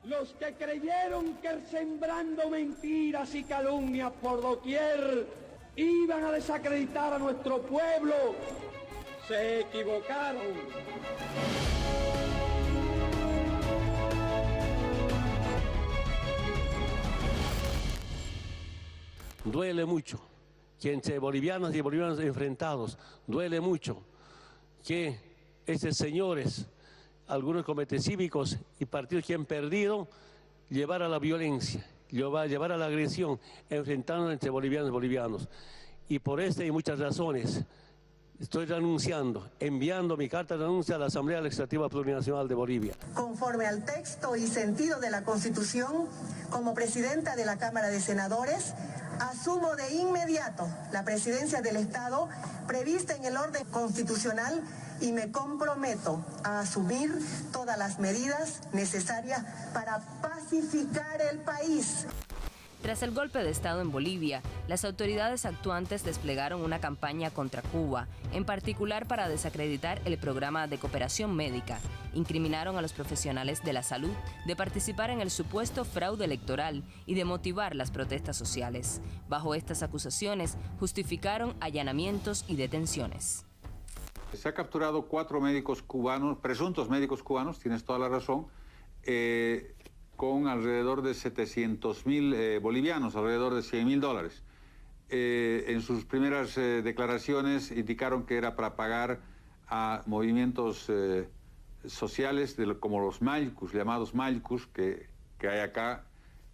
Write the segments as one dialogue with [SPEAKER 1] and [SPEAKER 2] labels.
[SPEAKER 1] Los que creyeron que sembrando mentiras y calumnias por doquier iban a desacreditar a nuestro pueblo, se equivocaron.
[SPEAKER 2] Duele mucho que entre bolivianos y bolivianos enfrentados, duele mucho que estos señores, algunos comités cívicos y partidos que han perdido, llevar a la violencia, llevar a la agresión, enfrentando entre bolivianos y bolivianos. Y por esta y muchas razones, estoy renunciando, enviando mi carta de renuncia a la Asamblea Legislativa Plurinacional de Bolivia.
[SPEAKER 3] Conforme al texto y sentido de la Constitución, como presidenta de la Cámara de Senadores, asumo de inmediato la presidencia del Estado prevista en el orden constitucional y me comprometo a asumir todas las medidas necesarias para pacificar el país.
[SPEAKER 4] Tras el golpe de Estado en Bolivia, las autoridades actuantes desplegaron una campaña contra Cuba, en particular para desacreditar el programa de cooperación médica. Incriminaron a los profesionales de la salud de participar en el supuesto fraude electoral y de motivar las protestas sociales. Bajo estas acusaciones, justificaron allanamientos y detenciones.
[SPEAKER 5] Se ha capturado 4 médicos cubanos, presuntos médicos cubanos, tienes toda la razón, con alrededor de 700.000 bolivianos, alrededor de $100.000. En sus primeras declaraciones indicaron que era para pagar a movimientos sociales como los Malcus, llamados Malcus, que hay acá.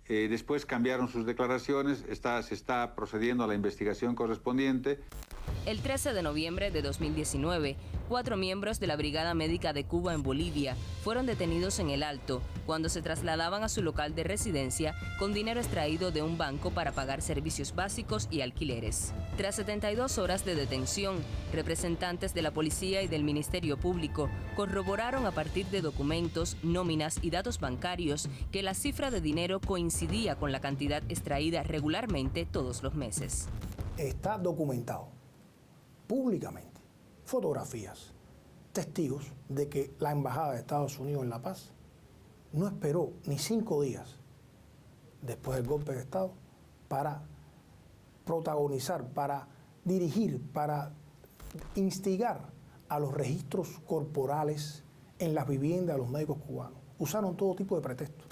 [SPEAKER 5] Después cambiaron sus declaraciones, se está procediendo a la investigación correspondiente.
[SPEAKER 4] El 13 de noviembre de 2019, 4 miembros de la Brigada Médica de Cuba en Bolivia fueron detenidos en El Alto cuando se trasladaban a su local de residencia con dinero extraído de un banco para pagar servicios básicos y alquileres. Tras 72 horas de detención, representantes de la policía y del Ministerio Público corroboraron a partir de documentos, nóminas y datos bancarios que la cifra de dinero coincidía con la cantidad extraída regularmente todos los meses.
[SPEAKER 6] Está documentado públicamente, fotografías, testigos de que la Embajada de Estados Unidos en La Paz no esperó ni 5 días después del golpe de Estado para protagonizar, para dirigir, para instigar a los registros corporales en las viviendas de los médicos cubanos. Usaron todo tipo de pretextos.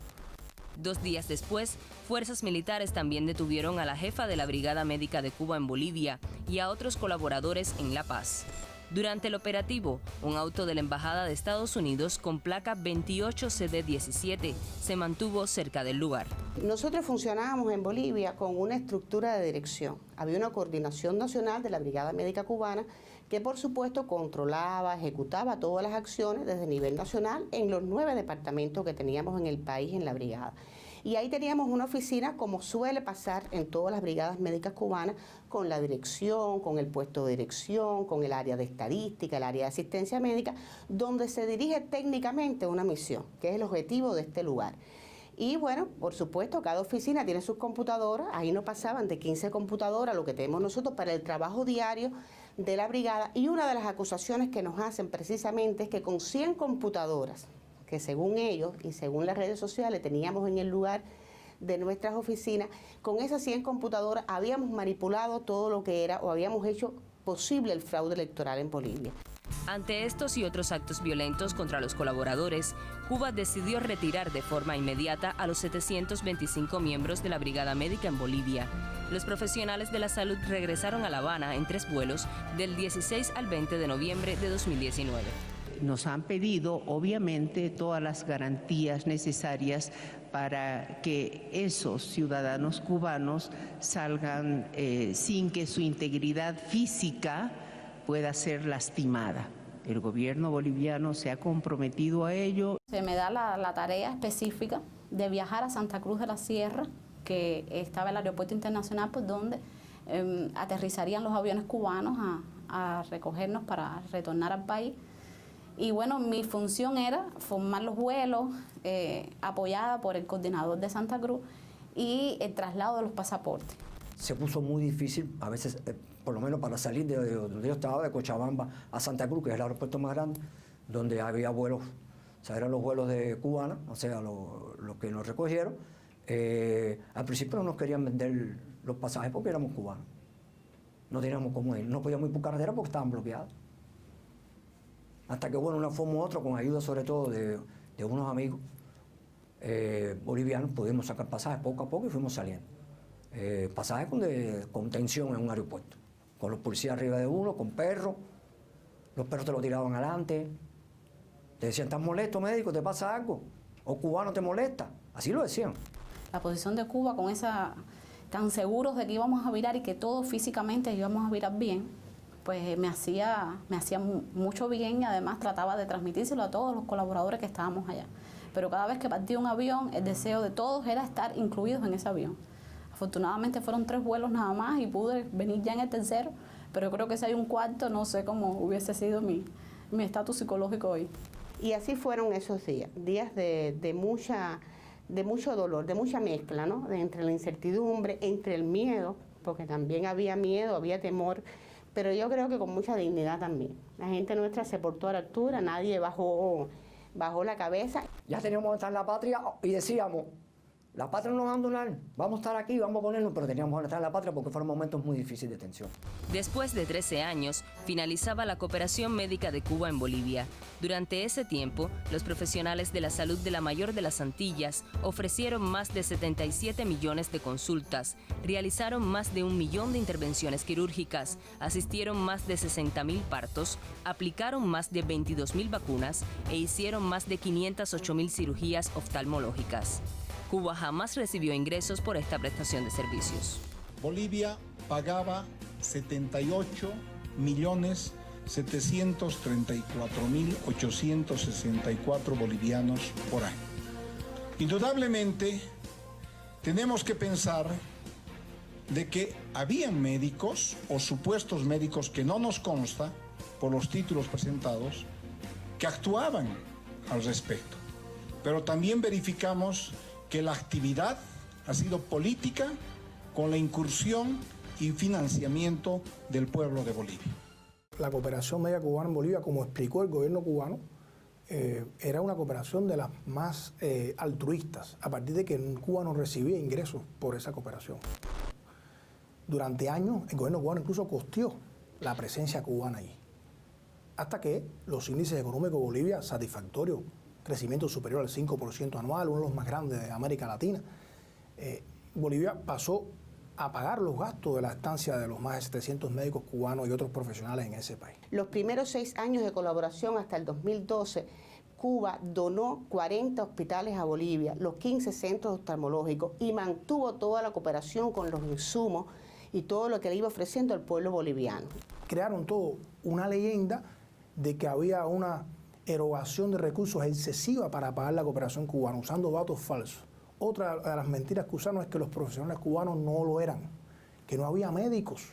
[SPEAKER 4] 2 días después, fuerzas militares también detuvieron a la jefa de la Brigada Médica de Cuba en Bolivia y a otros colaboradores en La Paz. Durante el operativo, un auto de la Embajada de Estados Unidos con placa 28CD17 se mantuvo cerca del lugar.
[SPEAKER 7] Nosotros funcionábamos en Bolivia con una estructura de dirección. Había una coordinación nacional de la Brigada Médica Cubana que, por supuesto, controlaba, ejecutaba todas las acciones desde nivel nacional en los 9 departamentos que teníamos en el país en la brigada. Y ahí teníamos una oficina, como suele pasar en todas las brigadas médicas cubanas, con la dirección, con el puesto de dirección, con el área de estadística, el área de asistencia médica, donde se dirige técnicamente una misión, que es el objetivo de este lugar. Y bueno, por supuesto, cada oficina tiene sus computadoras, ahí no pasaban de 15 computadoras, lo que tenemos nosotros para el trabajo diario de la brigada, y una de las acusaciones que nos hacen precisamente es que con 100 computadoras, que según ellos y según las redes sociales teníamos en el lugar de nuestras oficinas, con esas 100 computadoras habíamos manipulado todo lo que era o habíamos hecho posible el fraude electoral en Bolivia.
[SPEAKER 4] Ante estos y otros actos violentos contra los colaboradores, Cuba decidió retirar de forma inmediata a los 725 miembros de la Brigada Médica en Bolivia. Los profesionales de la salud regresaron a La Habana en 3 vuelos del 16 al 20 de noviembre de 2019.
[SPEAKER 8] Nos han pedido, obviamente, todas las garantías necesarias para que esos ciudadanos cubanos salgan sin que su integridad física pueda ser lastimada. El gobierno boliviano se ha comprometido a ello.
[SPEAKER 9] Se me da la tarea específica de viajar a Santa Cruz de la Sierra, que estaba el aeropuerto internacional, pues donde aterrizarían los aviones cubanos a recogernos para retornar al país. Y bueno, mi función era formar los vuelos, apoyada por el coordinador de Santa Cruz, y el traslado de los pasaportes.
[SPEAKER 10] Se puso muy difícil, a veces, por lo menos para salir de donde yo estaba, de Cochabamba a Santa Cruz, que es el aeropuerto más grande, donde había vuelos O sea, eran los vuelos de Cubana, o sea, los que nos recogieron. Al principio no nos querían vender los pasajes porque éramos cubanos. No teníamos cómo ir, no podíamos ir por carretera porque estaban bloqueados. Hasta que, bueno, una forma u otra, con ayuda sobre todo de unos amigos bolivianos, pudimos sacar pasajes poco a poco y fuimos saliendo. Pasajes con tensión en un aeropuerto, con los policías arriba de uno, con perros, los perros te lo tiraban adelante, te decían, ¿estás molesto, médico? ¿Te pasa algo? ¿O cubano te molesta? Así lo decían.
[SPEAKER 9] La posición de Cuba con esa, tan seguros de que íbamos a virar y que todos físicamente íbamos a virar bien, pues me hacía mucho bien y además trataba de transmitírselo a todos los colaboradores que estábamos allá. Pero cada vez que partía un avión, el deseo de todos era estar incluidos en ese avión. Afortunadamente fueron 3 vuelos nada más y pude venir ya en el tercero, pero creo que si hay un cuarto, no sé cómo hubiese sido mi estatus psicológico hoy.
[SPEAKER 7] Y así fueron esos días de mucho dolor, de mucha mezcla, ¿no? Entre la incertidumbre, entre el miedo, porque también había miedo, había temor, pero yo creo que con mucha dignidad también. La gente nuestra se portó a la altura, nadie bajó la cabeza.
[SPEAKER 10] Ya teníamos que estar en la patria y decíamos, la patria no nos va a abandonar, vamos a estar aquí, vamos a ponernos, pero teníamos que estar en la patria porque fueron momentos muy difíciles de tensión.
[SPEAKER 4] Después de 13 años, finalizaba la cooperación médica de Cuba en Bolivia. Durante ese tiempo, los profesionales de la salud de la mayor de las Antillas ofrecieron más de 77 millones de consultas, realizaron más de 1 millón de intervenciones quirúrgicas, asistieron más de 60.000 partos, aplicaron más de 22.000 vacunas e hicieron más de 508.000 cirugías oftalmológicas. Cuba jamás recibió ingresos por esta prestación de servicios.
[SPEAKER 11] Bolivia pagaba 78.734.864 bolivianos por año. Indudablemente, tenemos que pensar de que habían médicos o supuestos médicos que no nos consta por los títulos presentados que actuaban al respecto. Pero también verificamos que la actividad ha sido política con la incursión y financiamiento del pueblo de Bolivia.
[SPEAKER 6] La cooperación médica cubana en Bolivia, como explicó el gobierno cubano, era una cooperación de las más altruistas, a partir de que Cuba no recibía ingresos por esa cooperación. Durante años, el gobierno cubano incluso costeó la presencia cubana allí, hasta que los índices económicos de Bolivia, satisfactorios, crecimiento superior al 5% anual, uno de los más grandes de América Latina, Bolivia pasó a pagar los gastos de la estancia de los más de 700 médicos cubanos y otros profesionales en ese país.
[SPEAKER 7] Los primeros 6 años de colaboración hasta el 2012, Cuba donó 40 hospitales a Bolivia, los 15 centros oftalmológicos y mantuvo toda la cooperación con los insumos y todo lo que le iba ofreciendo al pueblo boliviano.
[SPEAKER 6] Crearon todo una leyenda de que había una erogación de recursos excesiva para pagar la cooperación cubana, usando datos falsos. Otra de las mentiras que usaron es que los profesionales cubanos no lo eran, que no había médicos.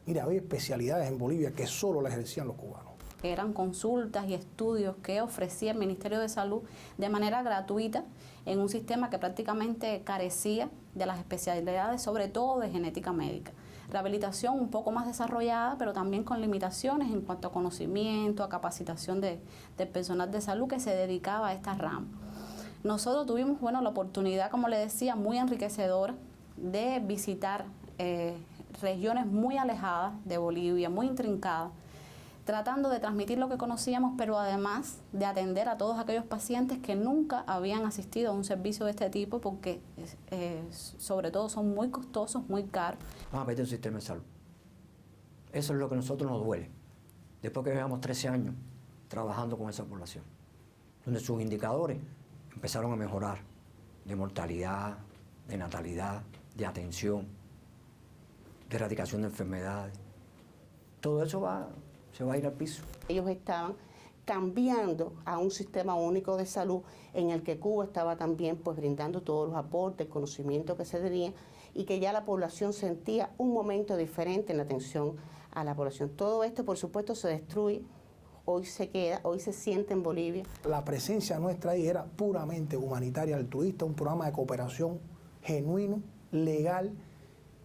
[SPEAKER 6] Mira, había especialidades en Bolivia que solo las ejercían los cubanos.
[SPEAKER 9] Eran consultas y estudios que ofrecía el Ministerio de Salud de manera gratuita en un sistema que prácticamente carecía de las especialidades, sobre todo de genética médica. Rehabilitación un poco más desarrollada, pero también con limitaciones en cuanto a conocimiento, a capacitación del personal de salud que se dedicaba a esta rama. Nosotros tuvimos, la oportunidad, como le decía, muy enriquecedora de visitar regiones muy alejadas de Bolivia, muy intrincadas, tratando de transmitir lo que conocíamos, pero además de atender a todos aquellos pacientes que nunca habían asistido a un servicio de este tipo, porque sobre todo son muy costosos, muy caros.
[SPEAKER 10] Vamos a meter un sistema de salud. Eso es lo que a nosotros nos duele. Después que llevamos 13 años trabajando con esa población, donde sus indicadores empezaron a mejorar, de mortalidad, de natalidad, de atención, de erradicación de enfermedades. Todo eso se va a ir al piso.
[SPEAKER 7] Ellos estaban cambiando a un sistema único de salud en el que Cuba estaba también brindando todos los aportes, el conocimiento que se tenía y que ya la población sentía un momento diferente en la atención a la población. Todo esto, por supuesto, se destruye, hoy se queda, hoy se siente en Bolivia.
[SPEAKER 6] La presencia nuestra ahí era puramente humanitaria, altruista, un programa de cooperación genuino, legal,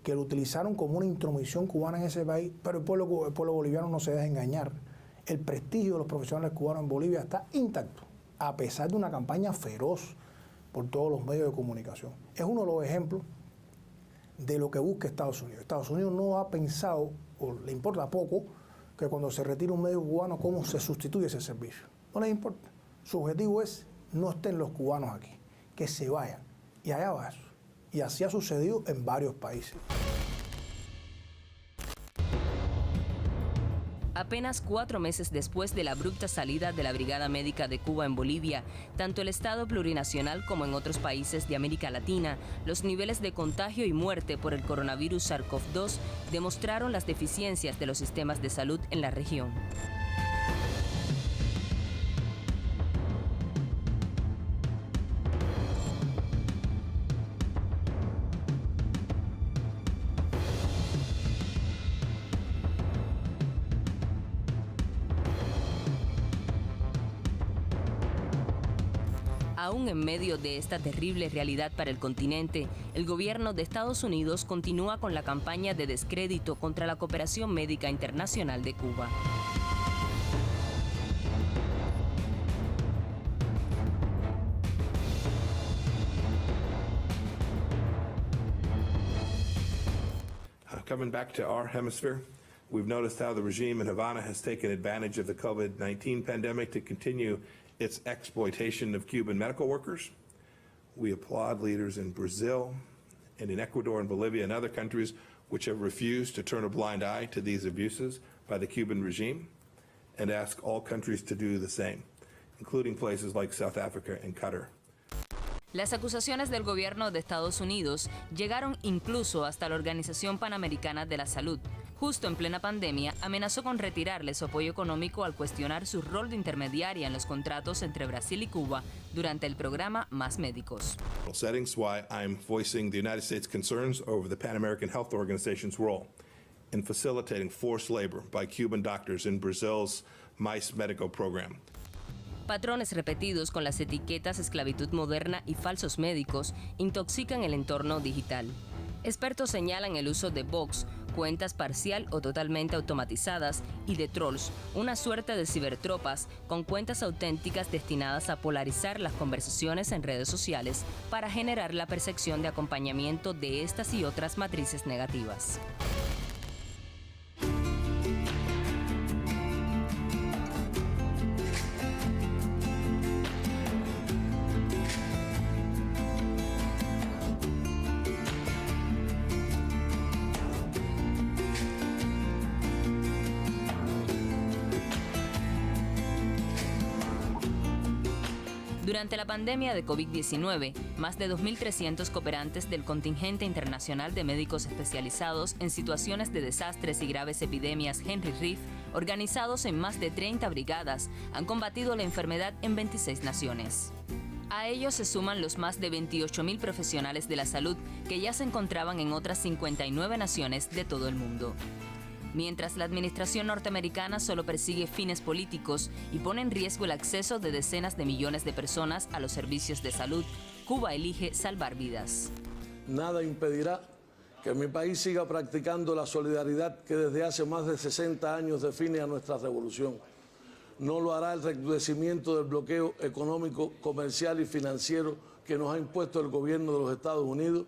[SPEAKER 6] que lo utilizaron como una intromisión cubana en ese país, pero el pueblo boliviano no se deja engañar. El prestigio de los profesionales cubanos en Bolivia está intacto, a pesar de una campaña feroz por todos los medios de comunicación. Es uno de los ejemplos de lo que busca Estados Unidos. Estados Unidos no ha pensado, o le importa poco, que cuando se retire un médico cubano, cómo se sustituye ese servicio. No les importa. Su objetivo es no estén los cubanos aquí, que se vayan. Y allá va eso. Y así ha sucedido en varios países.
[SPEAKER 4] Apenas 4 meses después de la abrupta salida de la Brigada Médica de Cuba en Bolivia, tanto el Estado plurinacional como en otros países de América Latina, los niveles de contagio y muerte por el coronavirus SARS-CoV-2 demostraron las deficiencias de los sistemas de salud en la región. Aún en medio de esta terrible realidad para el continente, el gobierno de Estados Unidos continúa con la campaña de descrédito contra la cooperación médica internacional de Cuba.
[SPEAKER 12] Coming back to our hemisphere, we've noticed how the regime in Havana has taken advantage of the COVID-19 pandemic to continue its exploitation of Cuban medical workers. We applaud leaders in Brazil and in Ecuador and Bolivia and other countries which have refused to turn a blind eye to these abuses by the Cuban regime, and ask all countries to do the same, including places like South Africa and Qatar.
[SPEAKER 4] Las acusaciones del gobierno de Estados Unidos llegaron incluso hasta la Organización Panamericana de la Salud. Justo en plena pandemia, amenazó con retirarle su apoyo económico al cuestionar su rol de intermediaria en los contratos entre Brasil y Cuba durante el programa Más Médicos.
[SPEAKER 12] Settings why I'm voicing the United States concerns over the Pan American Health Organization's role in facilitating forced labor by Cuban doctors in Brazil's Mais Medical program.
[SPEAKER 4] Patrones repetidos con las etiquetas esclavitud moderna y falsos médicos intoxican el entorno digital. Expertos señalan el uso de bots, cuentas parcial o totalmente automatizadas, y de trolls, una suerte de cibertropas con cuentas auténticas destinadas a polarizar las conversaciones en redes sociales para generar la percepción de acompañamiento de estas y otras matrices negativas. Durante la pandemia de COVID-19, más de 2.300 cooperantes del contingente internacional de médicos especializados en situaciones de desastres y graves epidemias Henry Reeve, organizados en más de 30 brigadas, han combatido la enfermedad en 26 naciones. A ellos se suman los más de 28.000 profesionales de la salud que ya se encontraban en otras 59 naciones de todo el mundo. Mientras la administración norteamericana solo persigue fines políticos y pone en riesgo el acceso de decenas de millones de personas a los servicios de salud, Cuba elige salvar vidas.
[SPEAKER 13] Nada impedirá que mi país siga practicando la solidaridad que desde hace más de 60 años define a nuestra revolución. No lo hará el recrudecimiento del bloqueo económico, comercial y financiero que nos ha impuesto el gobierno de los Estados Unidos,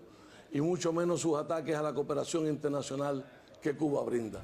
[SPEAKER 13] y mucho menos sus ataques a la cooperación internacional que Cuba brinda.